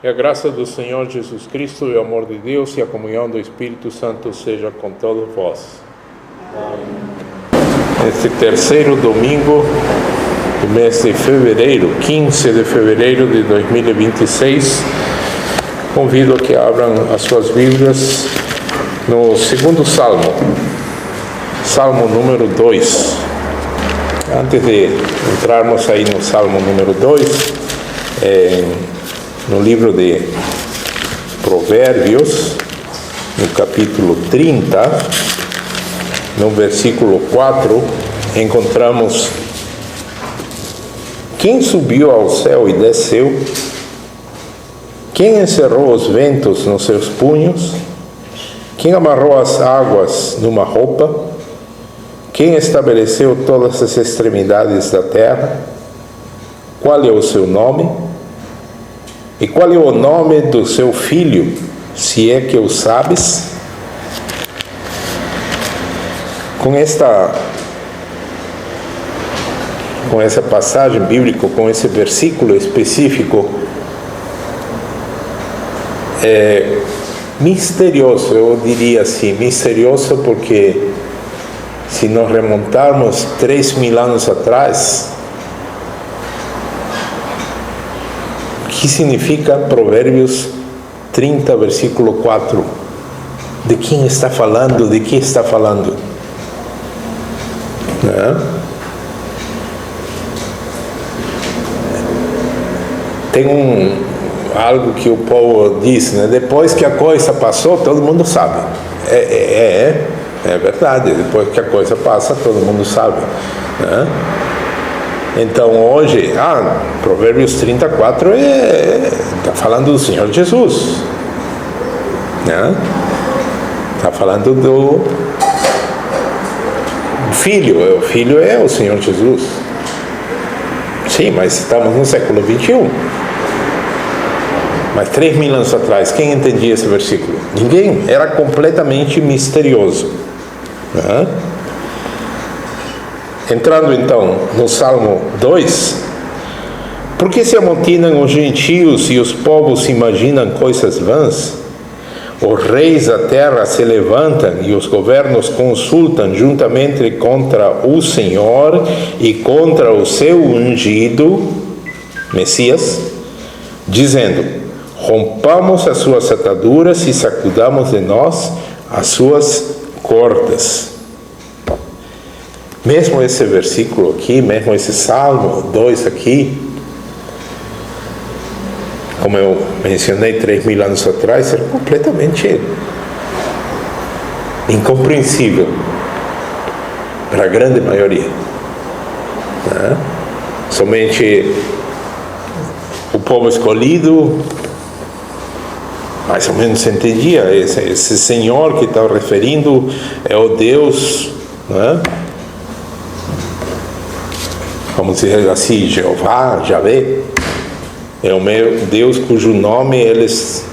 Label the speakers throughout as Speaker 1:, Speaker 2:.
Speaker 1: E a graça do Senhor Jesus Cristo, e o amor de Deus e a comunhão do Espírito Santo seja com todos vós. Este terceiro domingo do mês de fevereiro, 15 de fevereiro de 2026, convido a que abram as suas Bíblias no segundo Salmo, Salmo número 2. Antes de entrarmos aí no Salmo número 2, no livro de Provérbios, no capítulo 30, no versículo 4, encontramos: quem subiu ao céu e desceu? Quem encerrou os ventos nos seus punhos? Quem amarrou as águas numa roupa? Quem estabeleceu todas as extremidades da terra? Qual é o seu nome? E qual é o nome do seu filho, se é que o sabes? Com essa passagem bíblica, com esse versículo específico, é misterioso, eu diria assim, misterioso porque se nós remontarmos 3.000 anos atrás, o que significa Provérbios 30, versículo 4? De quem está falando? De que está falando? Tem algo que o povo diz, né? Depois que a coisa passou, todo mundo sabe. É verdade, depois que a coisa passa, todo mundo sabe, né? Então hoje, Provérbios 34 está falando do Senhor Jesus, né? Está falando do Filho, o Filho é o Senhor Jesus. Sim, mas estamos no século 21. Mas 3.000 anos atrás, quem entendia esse versículo? Ninguém, era completamente misterioso, né? Entrando então no Salmo 2, por que se amotinam os gentios e os povos imaginam coisas vãs? Os reis da terra se levantam e os governos consultam juntamente contra o Senhor e contra o seu ungido, Messias, dizendo: rompamos as suas ataduras e sacudamos de nós as suas cordas. Mesmo esse versículo aqui, mesmo esse Salmo 2 aqui, como eu mencionei 3.000 anos atrás, era completamente incompreensível para a grande maioria, né? Somente o povo escolhido mais ou menos entendia. Esse Senhor que está referindo é o Deus, né? Vamos dizer assim, Jeová, Javé, é o meu Deus cujo nome eles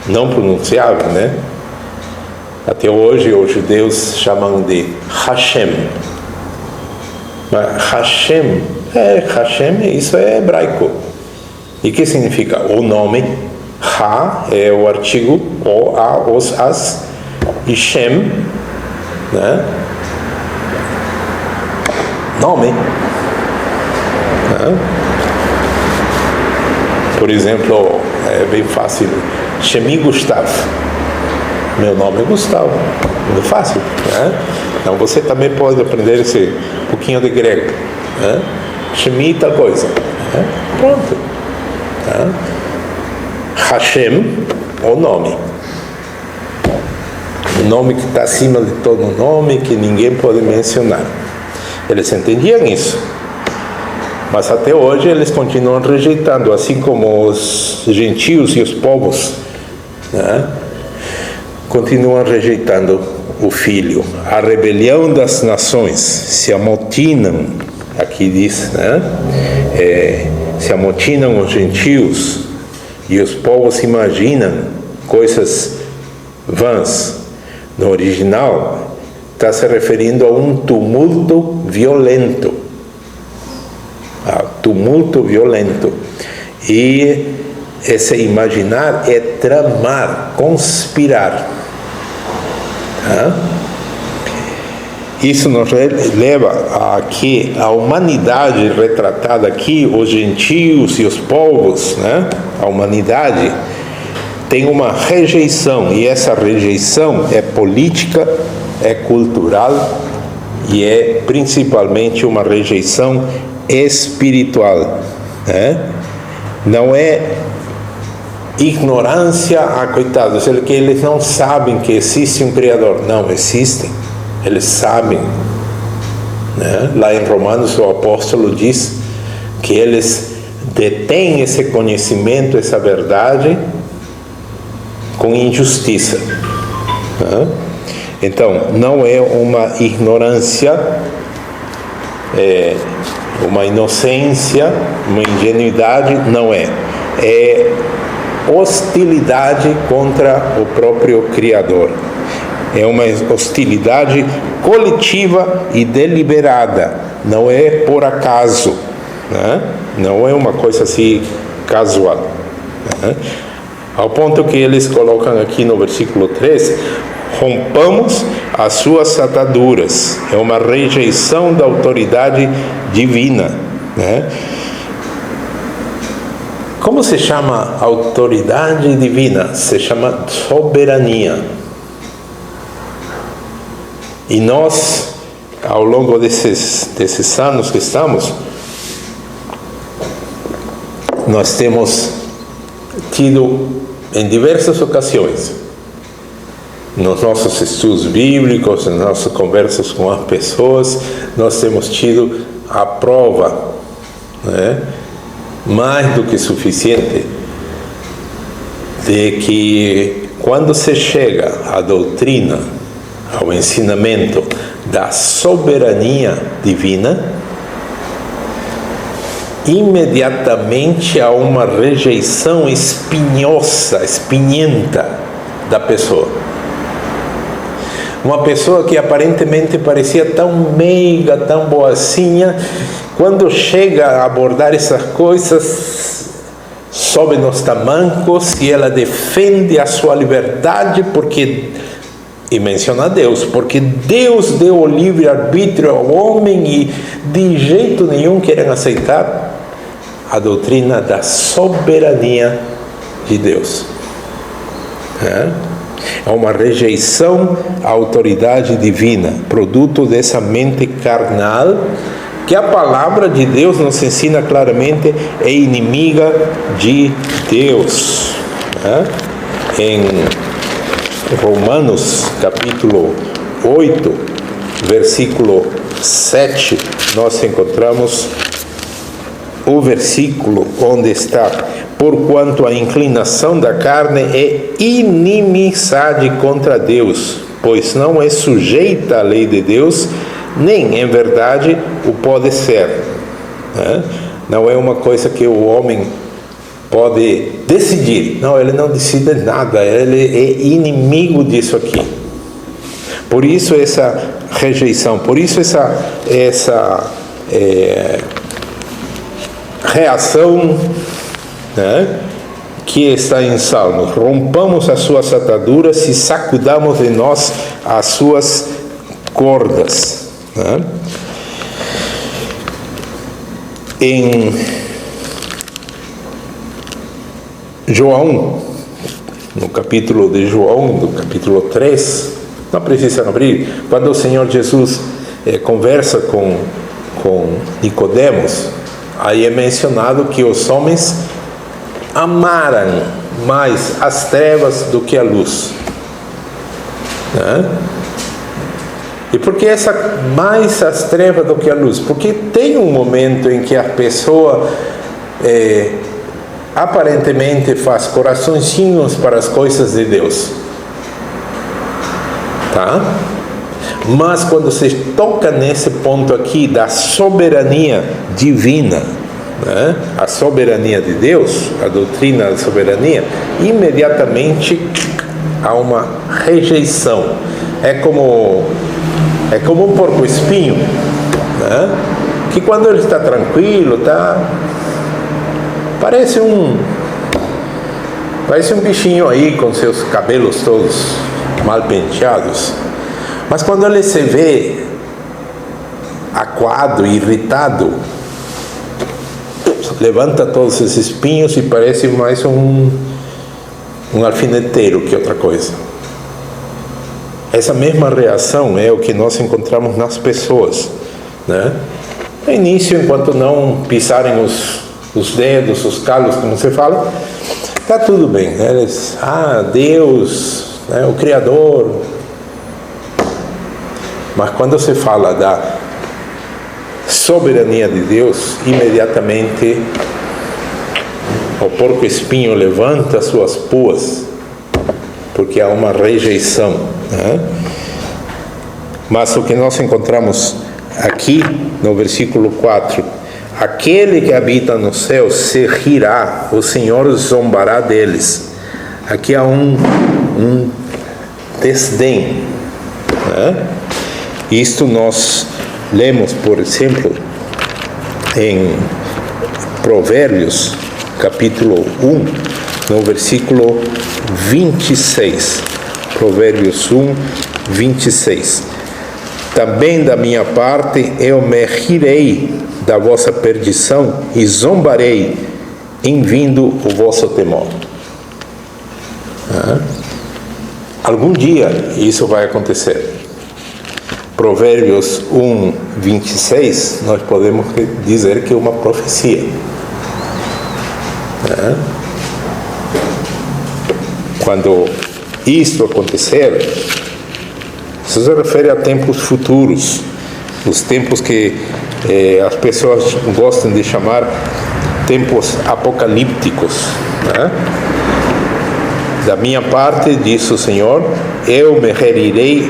Speaker 1: não pronunciavam, né? Até hoje os judeus chamam de Hashem. Mas Hashem, isso é hebraico. E que significa? O nome. Ha é o artigo, o, a, os, as, e Shem, né? Nome. Por exemplo, é bem fácil. Shemi Gustavo. Meu nome é Gustavo. Muito fácil, né? Então você também pode aprender esse pouquinho de grego, né? Shemi tal coisa, né? Pronto, né? Hashem, o nome. O nome que está acima de todo nome, que ninguém pode mencionar. Eles entendiam isso. Mas até hoje eles continuam rejeitando, assim como os gentios e os povos, né? Continuam rejeitando o Filho. A rebelião das nações se amotinam, aqui diz, né? Se amotinam os gentios e os povos imaginam coisas vãs. No original, está se referindo a um tumulto violento. Tumulto violento. E Esse imaginar é tramar, conspirar. Tá? Isso nos leva a que a humanidade retratada aqui, os gentios e os povos, né? A humanidade tem uma rejeição, e essa rejeição é política, é cultural e é principalmente uma rejeição espiritual, né? Não é ignorância, coitados, que eles não sabem que existe um Criador. Não, existem, eles sabem, né? Lá em Romanos o apóstolo diz que eles detêm esse conhecimento, essa verdade com injustiça, né? Então, não é uma ignorância, uma inocência, uma ingenuidade, não é. É hostilidade contra o próprio Criador. É uma hostilidade coletiva e deliberada, não é por acaso, né? Não é uma coisa assim casual, né? Ao ponto que eles colocam aqui no versículo 3, rompamos as suas ataduras. É uma rejeição da autoridade divina, né? Como se chama autoridade divina? Se chama soberania. E nós, ao longo desses anos que estamos, nós temos tido em diversas ocasiões, nos nossos estudos bíblicos, nas nossas conversas com as pessoas, nós temos tido a prova, né, mais do que suficiente, de que quando se chega à doutrina, ao ensinamento da soberania divina, imediatamente há uma rejeição espinhosa, espinhenta da pessoa. Uma pessoa que aparentemente parecia tão meiga, tão boazinha, quando chega a abordar essas coisas, sobe nos tamancos e ela defende a sua liberdade e menciona Deus, porque Deus deu o livre-arbítrio ao homem e de jeito nenhum querem aceitar a doutrina da soberania de Deus. É uma rejeição à autoridade divina, produto dessa mente carnal, que a palavra de Deus nos ensina claramente é inimiga de Deus. Em Romanos capítulo 8, versículo 7, nós encontramos o versículo onde está: porquanto a inclinação da carne é inimizade contra Deus, pois não é sujeita à lei de Deus, nem em verdade o pode ser. Não é uma coisa que o homem pode decidir. Não, ele não decide nada, ele é inimigo disso aqui. Por isso essa rejeição, por isso essa reação, né, que está em Salmos: rompamos as suas ataduras e sacudamos de nós as suas cordas, né? Em João, no capítulo de João, no capítulo 3, não precisa abrir, quando o Senhor Jesus conversa com Nicodemos, aí é mencionado que os homens amaram mais as trevas do que a luz, né? E por que mais as trevas do que a luz? Porque tem um momento em que a pessoa aparentemente faz coraçõezinhos para as coisas de Deus, tá? Mas quando se toca nesse ponto aqui da soberania divina, né, a soberania de Deus, a doutrina da soberania, imediatamente há uma rejeição. É como um porco-espinho, né, que quando ele está tranquilo, parece Parece um bichinho aí com seus cabelos todos mal penteados. Mas quando ele se vê aquado, irritado, levanta todos esses espinhos e parece mais um alfineteiro que outra coisa. Essa mesma reação é o que nós encontramos nas pessoas, né? No início, enquanto não pisarem os dedos, os calos, como você fala, está tudo bem. Eles, Deus, né, o Criador. Mas quando se fala da soberania de Deus, imediatamente o porco-espinho levanta suas puas, porque há uma rejeição, né? Mas o que nós encontramos aqui no versículo 4: aquele que habita no céu se rirá, o Senhor zombará deles. Aqui há um desdém, né? Isto nós lemos, por exemplo, em Provérbios, capítulo 1, no versículo 26. Provérbios 1, 26. Também da minha parte eu me rirei da vossa perdição e zombarei em vindo o vosso temor. Algum dia isso vai acontecer. Provérbios 1, 26, nós podemos dizer que é uma profecia. Quando isto acontecer, isso se refere a tempos futuros, os tempos que as pessoas gostam de chamar tempos apocalípticos, né? Da minha parte, diz o Senhor, eu me rirei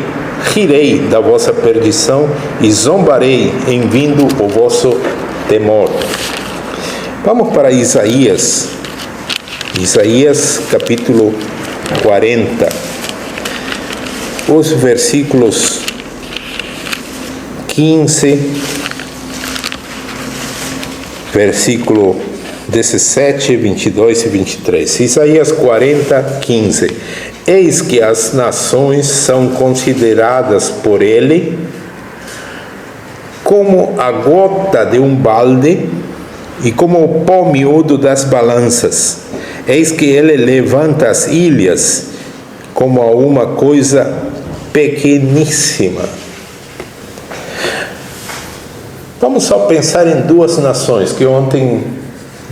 Speaker 1: da vossa perdição e zombarei em vindo o vosso temor. Vamos para Isaías capítulo 40, os versículos 15, versículo 17, 22 e 23. Isaías 40, 15. Eis que as nações são consideradas por ele como a gota de um balde e como o pó miúdo das balanças. Eis que ele levanta as ilhas como a uma coisa pequeníssima. Vamos só pensar em duas nações que ontem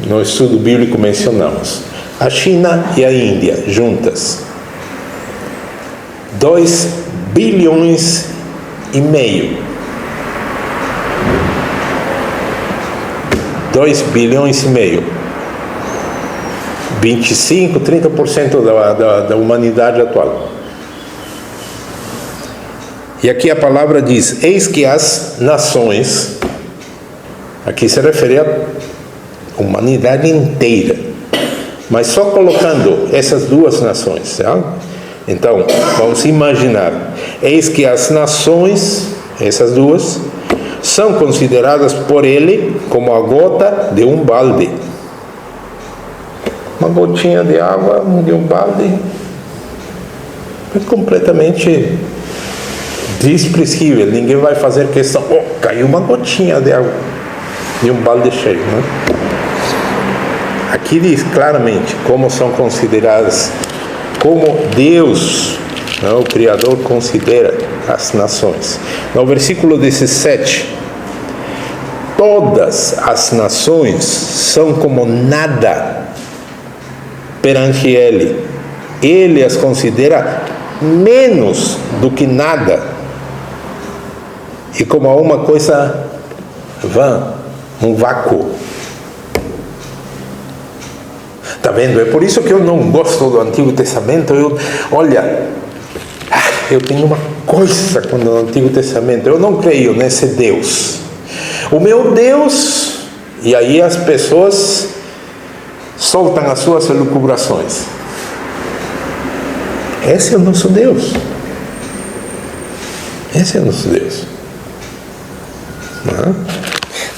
Speaker 1: no estudo bíblico mencionamos: a China e a Índia juntas. 2,5 bilhões. 2 bilhões e meio. 25, 30% da humanidade atual. E aqui a palavra diz: eis que as nações, aqui se refere à humanidade inteira, mas só colocando essas duas nações, tá? Então, vamos imaginar, eis que as nações, essas duas, são consideradas por ele como a gota de um balde. Uma gotinha de água de um balde é completamente desprezível. Ninguém vai fazer questão, caiu uma gotinha de água de um balde cheio, né? Aqui diz claramente como são consideradas, como Deus, né, o Criador, considera as nações. No versículo 17: todas as nações são como nada perante ele. Ele as considera menos do que nada e como uma coisa vã, um vácuo. Está vendo? É por isso que eu não gosto do Antigo Testamento. Eu tenho uma coisa com o Antigo Testamento. Eu não creio nesse Deus. O meu Deus... E aí as pessoas soltam as suas elucubrações. Esse é o nosso Deus. Esse é o nosso Deus.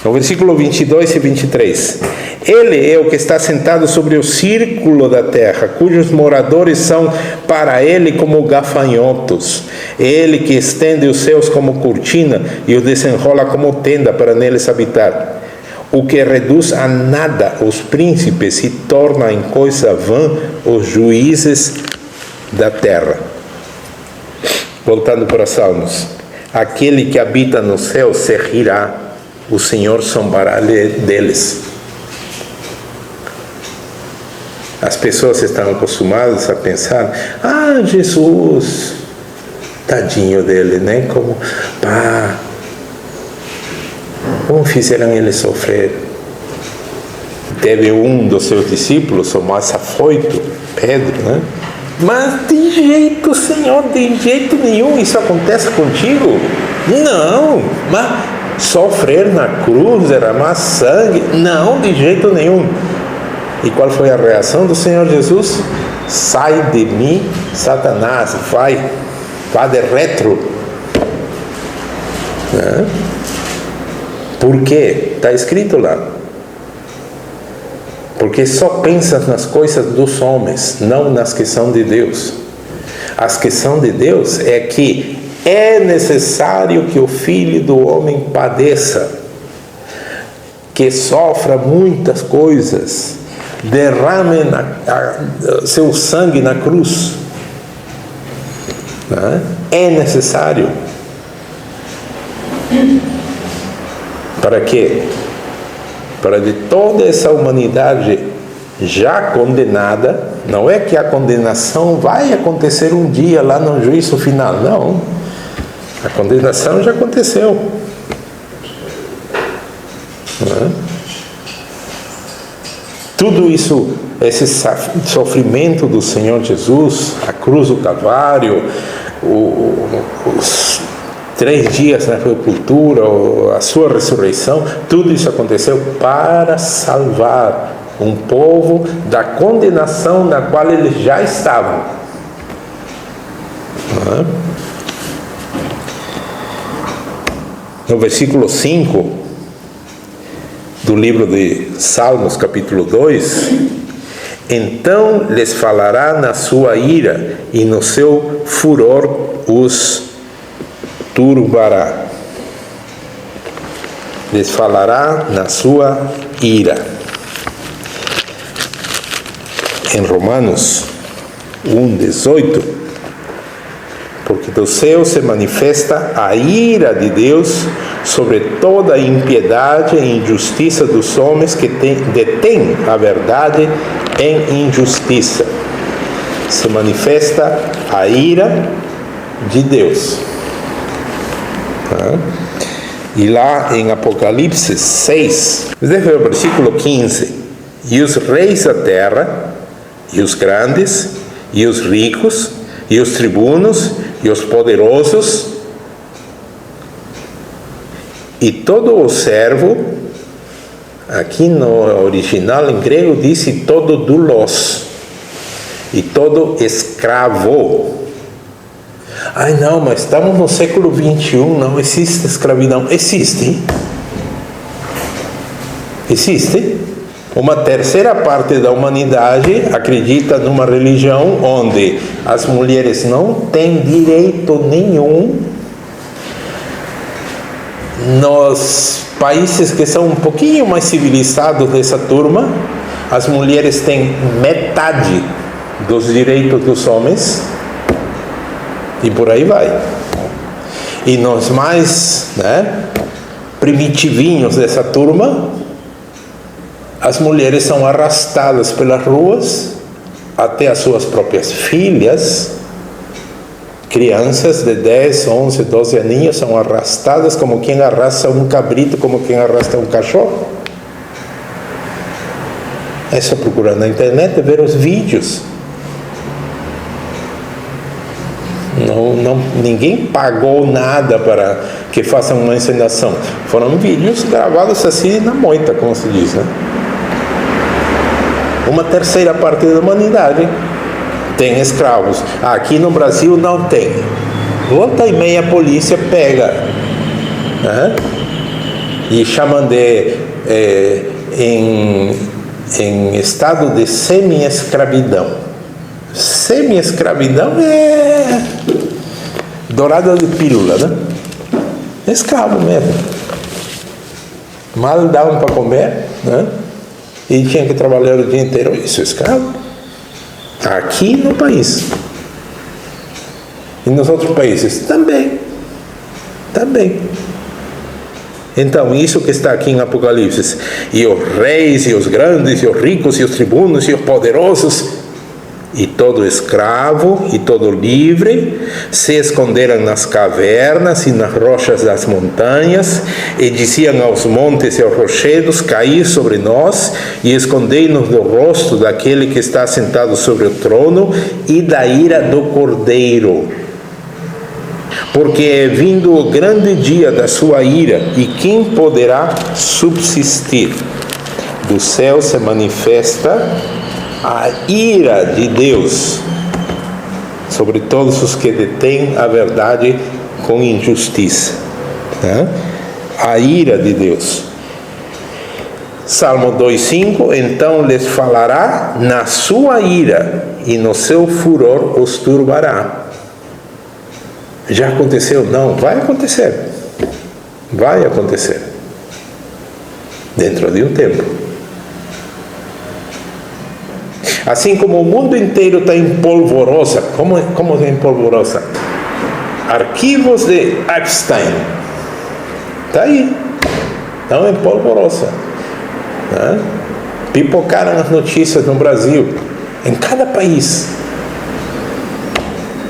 Speaker 1: No versículo 22 e 23: Ele é o que está sentado sobre o círculo da terra, cujos moradores são para ele como gafanhotos. Ele que estende os céus como cortina e os desenrola como tenda para neles habitar. O que reduz a nada os príncipes e torna em coisa vã os juízes da terra. Voltando para Salmos. Aquele que habita no céu se rirá, o Senhor zombará deles. As pessoas estão acostumadas a pensar: Jesus, tadinho dele, né? Como fizeram ele sofrer? Teve um dos seus discípulos, o mais afoito, Pedro, né? Mas de jeito, Senhor, de jeito nenhum isso acontece contigo. Não, mas sofrer na cruz, derramar sangue, não, de jeito nenhum. E qual foi a reação do Senhor Jesus? Sai de mim, Satanás, vai de retro. Por quê? Está escrito lá. Porque só pensas nas coisas dos homens, não nas que são de Deus. As que são de Deus é que é necessário que o Filho do Homem padeça, que sofra muitas coisas, derrame seu sangue na cruz. É necessário. Para quê? Para de toda essa humanidade já condenada, não é que a condenação vai acontecer um dia lá no juízo final, não. A condenação já aconteceu. Tudo isso, esse sofrimento do Senhor Jesus, a cruz do Calvário, os 3 dias na sepultura, a sua ressurreição, tudo isso aconteceu para salvar um povo da condenação na qual eles já estavam. No versículo 5 do livro de Salmos, capítulo 2, então lhes falará na sua ira e no seu furor os turbará. Lhes falará na sua ira. Em Romanos 1:18, porque do céu se manifesta a ira de Deus sobre toda a impiedade e injustiça dos homens que detêm a verdade em injustiça. Se manifesta a ira de Deus. E lá em Apocalipse 6, o versículo 15: e os reis da terra, e os grandes, e os ricos, e os tribunos, e os poderosos, e todo o servo, aqui no original em grego diz todo doulos, e todo escravo. Não, mas estamos no século 21, não existe escravidão. Existe. Uma terceira parte da humanidade acredita numa religião onde as mulheres não têm direito nenhum. Nos países que são um pouquinho mais civilizados dessa turma, as mulheres têm metade dos direitos dos homens. E por aí vai. E nos mais primitivinhos dessa turma, as mulheres são arrastadas pelas ruas até as suas próprias filhas. Crianças de 10, 11, 12 aninhos são arrastadas como quem arrasta um cabrito, como quem arrasta um cachorro. É só procurar na internet e ver os vídeos. Ninguém pagou nada para que façam uma encenação. Foram vídeos gravados assim na moita, como se diz, Uma terceira parte da humanidade tem escravos. Aqui no Brasil não tem. Volta e meia a polícia pega e chamam de em em estado de semi-escravidão. Semi-escravidão é dourada de pílula, né? Escravo mesmo. Mal davam para comer, né? E tinha que trabalhar o dia inteiro. Isso é escravo. Aqui no país. E nos outros países também. Também. Então, isso que está aqui em Apocalipse, e os reis, e os grandes, e os ricos, e os tribunos, e os poderosos, e todo escravo, e todo livre, se esconderam nas cavernas e nas rochas das montanhas, e diziam aos montes e aos rochedos: caí sobre nós, e escondei-nos do rosto daquele que está sentado sobre o trono, e da ira do Cordeiro. Porque é vindo o grande dia da sua ira, e quem poderá subsistir? Do céu se manifesta a ira de Deus sobre todos os que detêm a verdade com injustiça. Né? A ira de Deus. Salmo 2,5: então lhes falará na sua ira, e no seu furor os turbará. Já aconteceu? Não, vai acontecer. Vai acontecer. Dentro de um tempo. Assim como o mundo inteiro está em polvorosa. Como é em polvorosa? Arquivos de Epstein. Está aí. Estão em polvorosa. Né? Pipocaram as notícias no Brasil. Em cada país.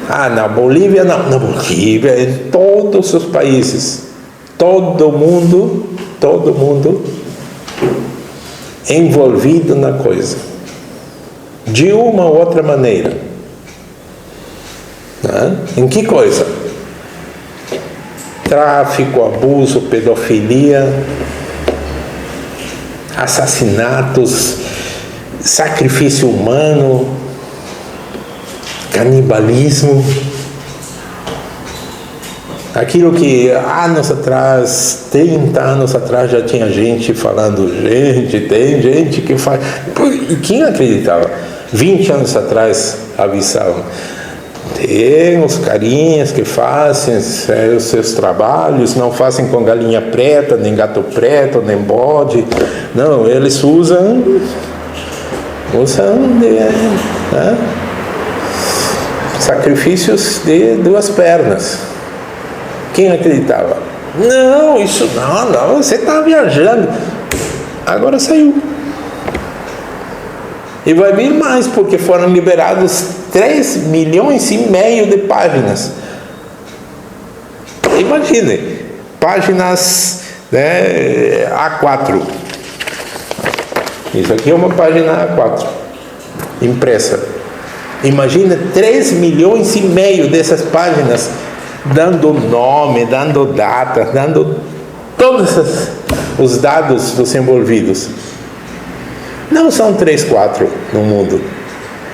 Speaker 1: Na Bolívia não. Na Bolívia, em todos os países. Todo mundo envolvido na coisa. De uma ou outra maneira. Em que coisa? Tráfico, abuso, pedofilia, assassinatos, sacrifício humano, canibalismo. Aquilo que anos atrás, 30 anos atrás, já tinha gente falando, tem gente que faz. E quem acreditava? 20 anos atrás avisavam. Tem os carinhas que fazem os seus trabalhos, não fazem com galinha preta, nem gato preto, nem bode. Não, eles usam sacrifícios de 2 pernas. Quem acreditava? Não, isso não, você está viajando. Agora saiu. E vai vir mais, porque foram liberados 3,5 milhões de páginas. Imagine, páginas A4. Isso aqui é uma página A4, impressa. Imagine 3,5 milhões dessas páginas, dando nome, dando data, dando todos os dados dos envolvidos. Não são 3, 4 no mundo.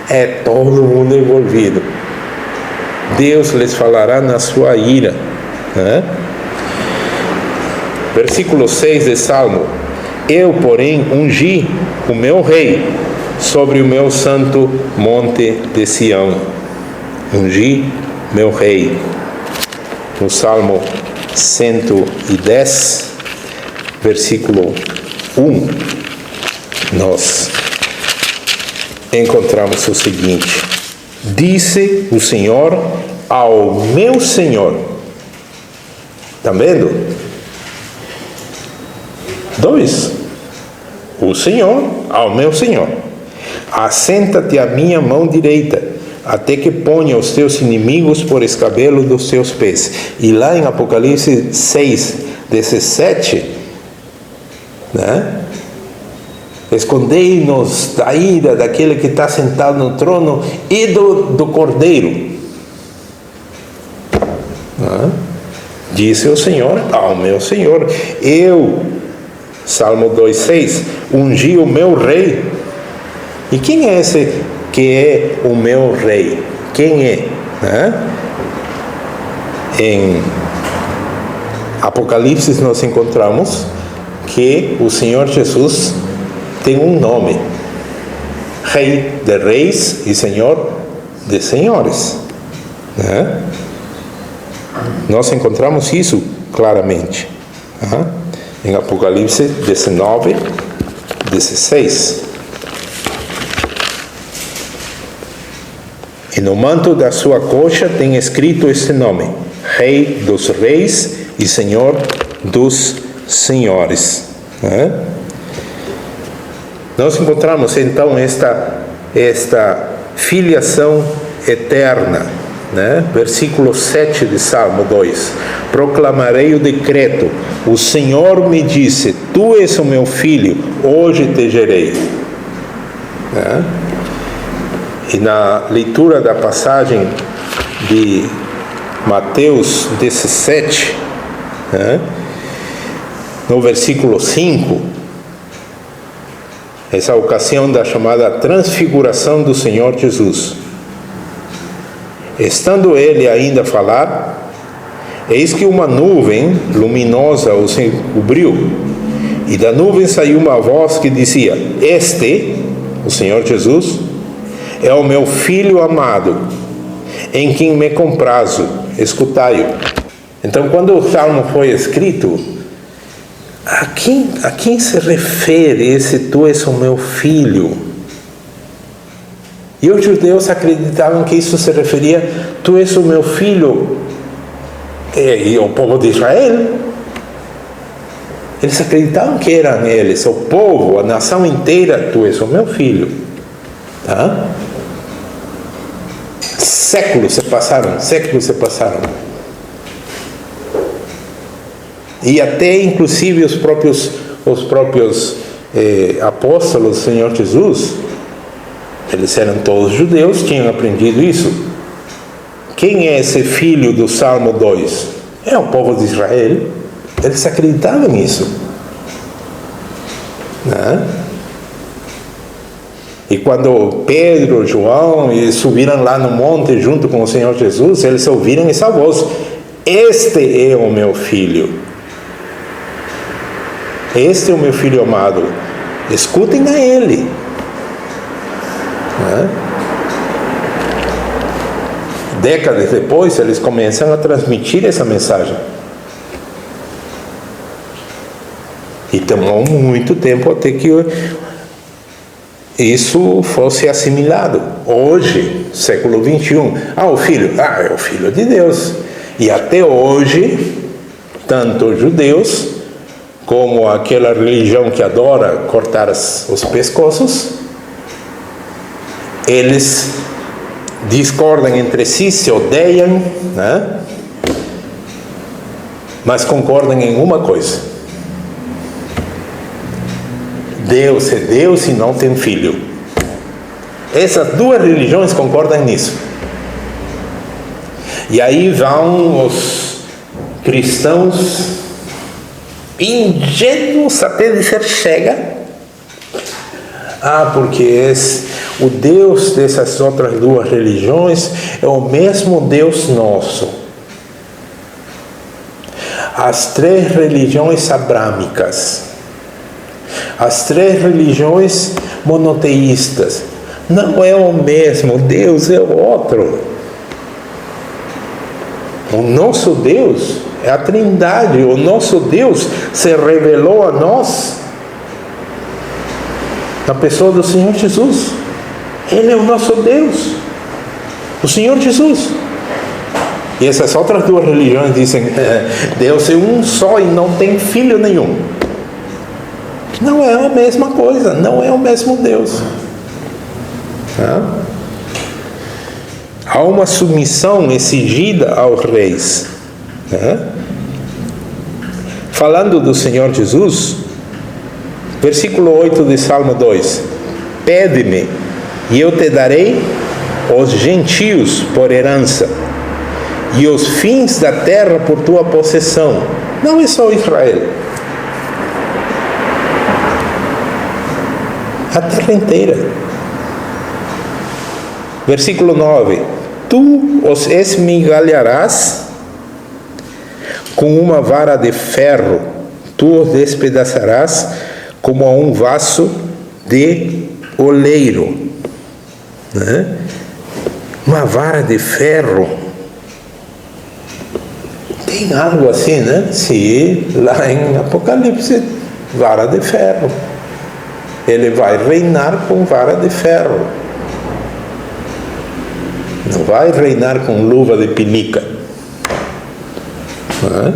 Speaker 1: É todo mundo envolvido. Deus lhes falará na sua ira. Versículo 6 de Salmo: eu, porém, ungi o meu rei sobre o meu santo monte de Sião. Ungi meu rei. No Salmo 110, versículo 1. Nós encontramos o seguinte: disse o Senhor ao meu Senhor. Está vendo? 2. O Senhor ao meu Senhor: assenta-te à minha mão direita, até que ponha os teus inimigos por escabelo dos teus pés. E lá em Apocalipse 6, 17, escondei-nos da ira daquele que está sentado no trono e do Cordeiro. Disse o Senhor ao meu Senhor: eu, Salmo 2,6, ungi o meu rei. E quem é esse que é o meu rei? Quem é? Em Apocalipse nós encontramos que o Senhor Jesus tem um nome. Rei de reis e Senhor de senhores. Né? Nós encontramos isso claramente em Apocalipse 19, 16. E no manto da sua coxa tem escrito este nome: Rei dos reis e Senhor dos senhores. Nós encontramos então esta filiação eterna, versículo 7 de Salmo 2: proclamarei o decreto, o Senhor me disse, tu és o meu filho, hoje te gerei. E na leitura da passagem de Mateus 17, no versículo 5, essa ocasião da chamada transfiguração do Senhor Jesus. Estando ele ainda a falar, eis que uma nuvem luminosa os encobriu, e da nuvem saiu uma voz que dizia: Este, o Senhor Jesus, é o meu Filho amado, em quem me comprazo, escutai-o. Então, quando o Salmo foi escrito, a quem se refere esse tu és o meu filho? E os judeus acreditavam que isso se referia, tu és o meu filho, e o povo de Israel. Eles acreditavam que eram eles, o povo, a nação inteira, tu és o meu filho. Séculos se passaram. E até inclusive os próprios apóstolos do Senhor Jesus, eles eram todos judeus, tinham aprendido isso. Quem é esse filho do Salmo 2? É o povo de Israel. Eles acreditavam nisso. E quando Pedro, João subiram lá no monte junto com o Senhor Jesus, eles ouviram essa voz: Este é o meu filho. Este é o meu filho amado. Escutem a ele. Décadas depois, eles começam a transmitir essa mensagem. E tomou muito tempo até que isso fosse assimilado. Hoje, século 21, o filho, é o filho de Deus. E até hoje, tanto os judeus como aquela religião que adora cortar os pescoços, eles discordam entre si, se odeiam, mas concordam em uma coisa: Deus é Deus e não tem filho. Essas duas religiões concordam nisso. E aí vão os cristãos ingênuos até dizer chega, porque o Deus dessas outras duas religiões é o mesmo Deus nosso. As três religiões abrâmicas, as três religiões monoteístas, não é o mesmo Deus, é o outro. O nosso Deus é a Trindade. O nosso Deus se revelou a nós na pessoa do Senhor Jesus. Ele é o nosso Deus, o Senhor Jesus. E essas outras duas religiões dizem: Deus é um só e não tem filho nenhum. Não é a mesma coisa, não é o mesmo Deus. Há uma submissão exigida aos reis. Falando do Senhor Jesus, versículo 8 de Salmo 2: Pede-me, e eu te darei os gentios por herança, e os fins da terra por tua possessão. Não é só Israel, a terra inteira. Versículo 9: Tu os esmigalharás com uma vara de ferro, tu os despedaçarás como a um vaso de oleiro. né? Uma vara de ferro. Tem algo assim, né? Sim, lá em Apocalipse, vara de ferro. Ele vai reinar com vara de ferro. Não vai reinar com luva de pinica. Né?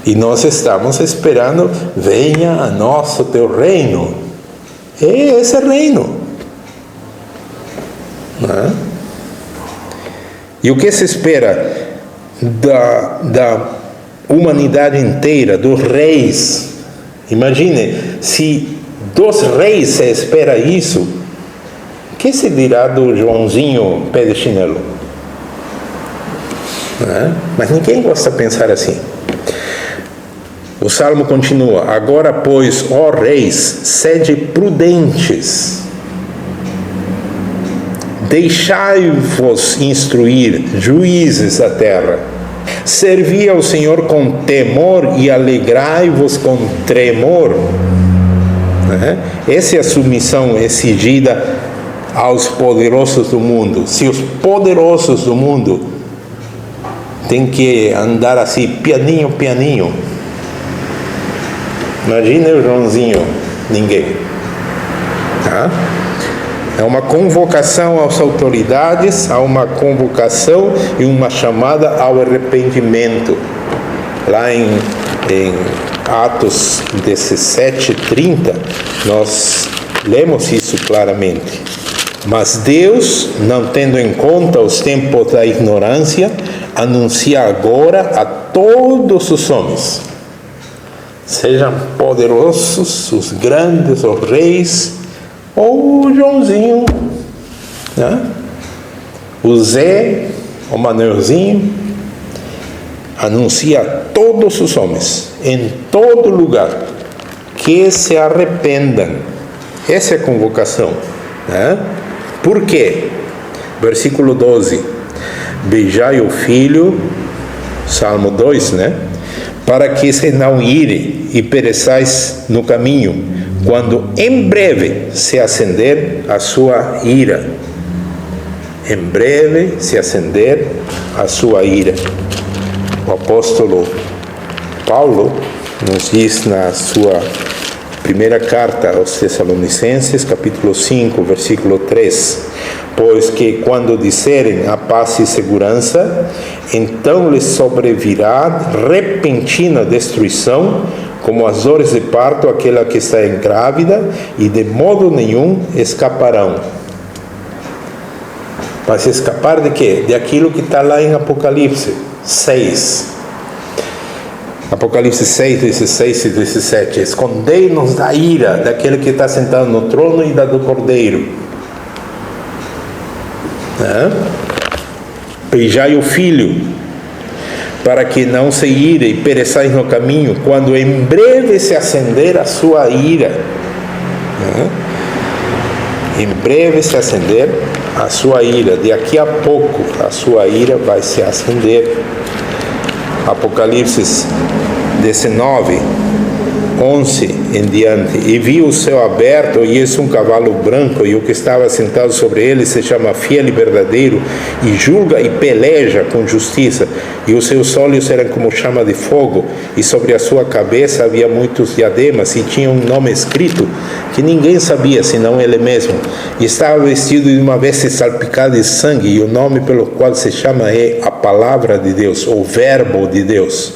Speaker 1: E nós estamos esperando, venha a nós o teu reino. É esse reino. Né? E o que se espera da humanidade inteira, dos reis? Imagine, se dos reis se espera isso, o que se dirá do Joãozinho pé de chinelo? Né? Mas ninguém gosta de pensar assim. O Salmo continua: agora, pois, ó reis, sede prudentes, deixai-vos instruir, juízes da terra. Servi ao Senhor com temor e alegrai-vos com tremor. Essa é a submissão exigida aos poderosos do mundo. Se os poderosos do mundo têm que andar assim, pianinho, pianinho, imagine o Joãozinho, ninguém. Tá? É uma convocação às autoridades, há uma convocação e uma chamada ao arrependimento. Lá em Atos 17:30, nós lemos isso claramente. Mas Deus, não tendo em conta os tempos da ignorância, anuncia agora a todos os homens, sejam poderosos, os grandes, os reis, ou o Joãozinho, né? O Zé, o Manelzinho, anuncia a todos os homens, em todo lugar, que se arrependam. Essa é a convocação, né? Por quê? Versículo 12: beijai o filho, Salmo 2, né? Para que se não ire e pereçais no caminho, quando em breve se acender a sua ira. Em breve se acender a sua ira. O apóstolo Paulo nos diz na sua primeira carta aos Tessalonicenses, capítulo 5, versículo 3: pois que quando disserem a paz e segurança, então lhes sobrevirá repentina destruição, como as dores de parto aquela que está grávida, e de modo nenhum escaparão. Vai se escapar de quê? De aquilo que está lá em Apocalipse 6. Apocalipse 6, 16 e 17. Escondei-nos da ira daquele que está sentado no trono e da do Cordeiro. Beijai o filho, para que não se ire e pereçais no caminho, quando em breve se acender a sua ira. Em breve se acender a sua ira. Daqui a pouco a sua ira vai se acender. Apocalipse 19, 11 em diante. E vi o céu aberto, e eis um cavalo branco, e o que estava sentado sobre ele se chama Fiel e Verdadeiro, e julga e peleja com justiça, e os seus olhos eram como chama de fogo, e sobre a sua cabeça havia muitos diademas, e tinha um nome escrito que ninguém sabia senão ele mesmo, e estava vestido de uma veste salpicada de sangue, e o nome pelo qual se chama é a Palavra de Deus, o Verbo de Deus.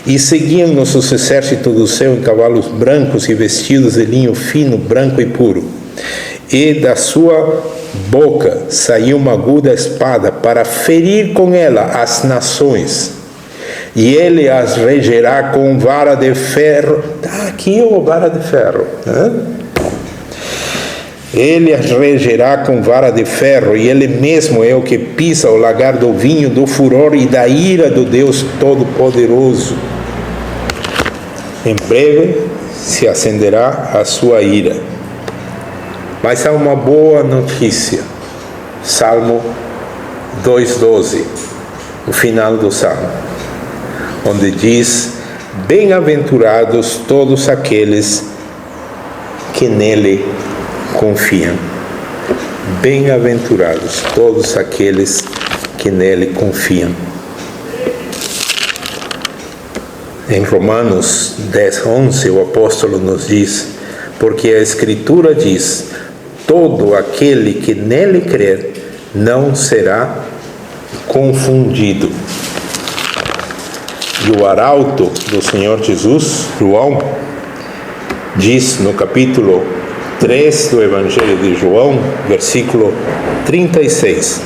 Speaker 1: E seguiam-nos os exércitos do céu em cavalos brancos e vestidos de linho fino, branco e puro. E da sua boca saiu uma aguda espada para ferir com ela as nações. E ele as regerá com vara de ferro. Está aqui o vara de ferro. Né? Ele as regerá com vara de ferro, e ele mesmo é o que pisa o lagar do vinho, do furor e da ira do Deus Todo-Poderoso. Em breve se acenderá a sua ira. Mas há uma boa notícia. Salmo 2:12, o final do Salmo, onde diz: bem-aventurados todos aqueles que nele confiam. bem-aventurados todos aqueles que nele confiam. Em Romanos 10:11, o apóstolo nos diz: porque a Escritura diz, todo aquele que nele crer não será confundido. E o arauto do Senhor Jesus, João, diz no capítulo 3 do Evangelho de João, versículo 36,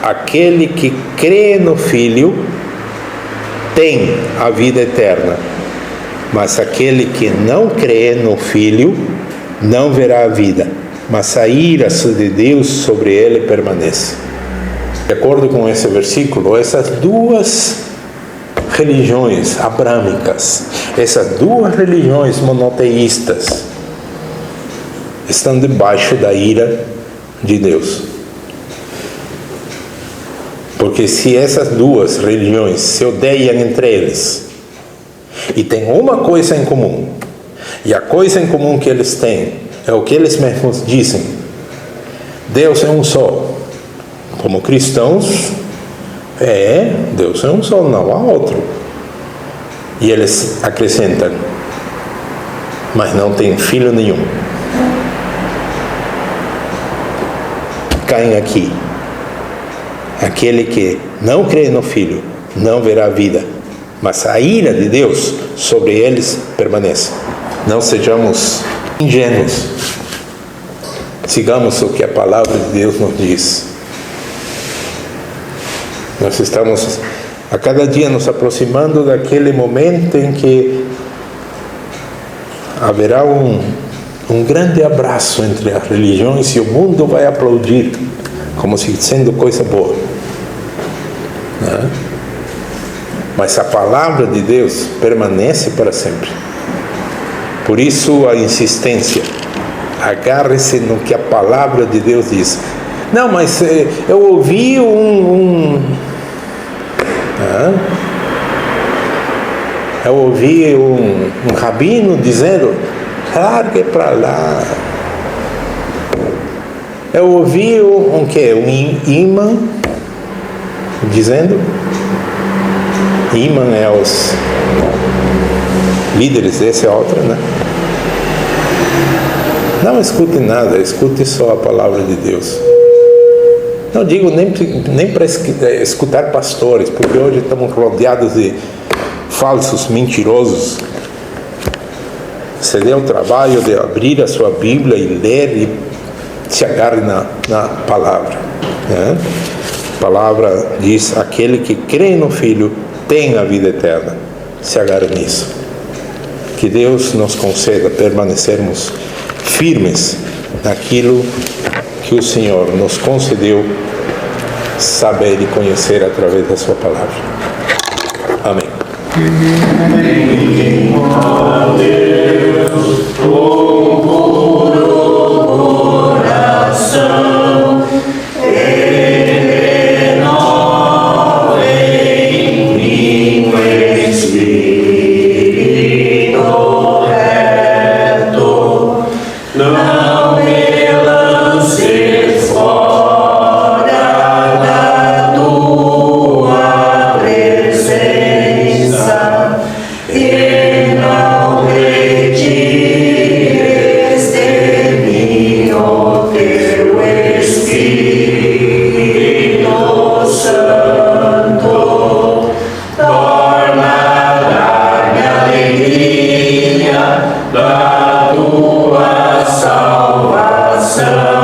Speaker 1: aquele que crê no Filho tem a vida eterna, mas aquele que não crê no Filho não verá a vida, mas a ira de Deus sobre ele permanece. De acordo com esse versículo, essas duas religiões abrâmicas, essas duas religiões monoteístas, estão debaixo da ira de Deus. Porque se essas duas religiões se odeiam entre eles e têm uma coisa em comum, e a coisa em comum que eles têm é o que eles mesmos dizem: Deus é um só. Como cristãos, Deus é um só, não há outro. E eles acrescentam: mas não tem filho nenhum. Caem aqui. Aquele que não crê no Filho não verá a vida, mas a ira de Deus sobre eles permanece. Não sejamos ingênuos. Sigamos o que a palavra de Deus nos diz. Nós estamos a cada dia nos aproximando daquele momento em que haverá um grande abraço entre as religiões e o mundo vai aplaudir como se sendo coisa boa. Mas a palavra de Deus permanece para sempre. Por isso a insistência: agarre-se no que a palavra de Deus diz. Não, mas eu ouvi um rabino dizendo: largue para lá. Eu ouvi um imã dizendo, imã é os líderes, essa é outra, né? Não escute nada, escute só a palavra de Deus. Não digo nem para escutar pastores, porque hoje estamos rodeados de falsos mentirosos. Você dê o trabalho de abrir a sua Bíblia e ler e se agarre na palavra. A palavra diz: aquele que crê no Filho tem a vida eterna. Se agarre nisso. Que Deus nos conceda permanecermos firmes naquilo que o Senhor nos concedeu saber e conhecer através da sua palavra. Amém.
Speaker 2: Da tua salvação.